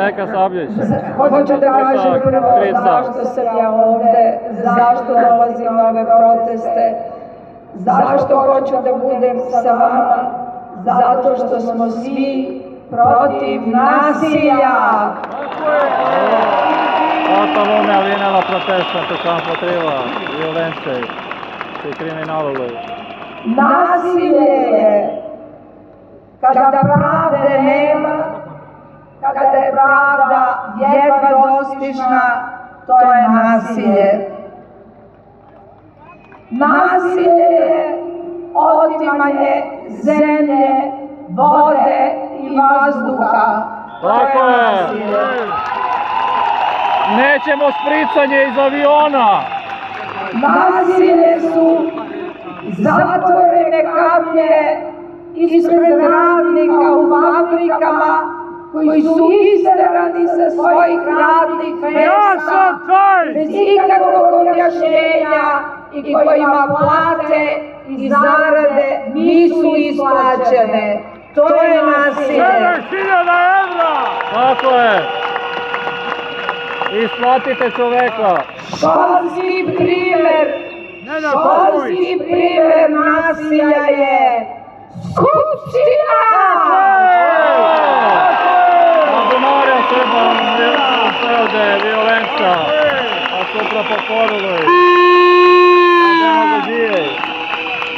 Neka Sabljić. Hoću da kažem prvo zašto sam ja ovde, zašto dolazim na ove proteste, zašto hoću da budem sa vama, zato što smo svi protiv nasilja. Alta lume alinea la protesta per împotriva violenței și criminalului. Nasilje je kada pravde nema, kada je pravda jedva dostižna, to je nasilje. Nasilje je otimanje zemlje, vode i vazduha. Tako je! Nećemo špricanje iz aviona! Nasilje su zatvorene kaplje ispred radnika u fabrikama koji su isterani sa svojih radnih mesta bez ikakvog objašnjenja i kojima plate i zarade nisu isplaćene. To je nasilje. 7.000 evra! Tako je! Isplatite čoveka! Školski primer nasilja je Skupština! Adunarea Srba, violența asupra poporului.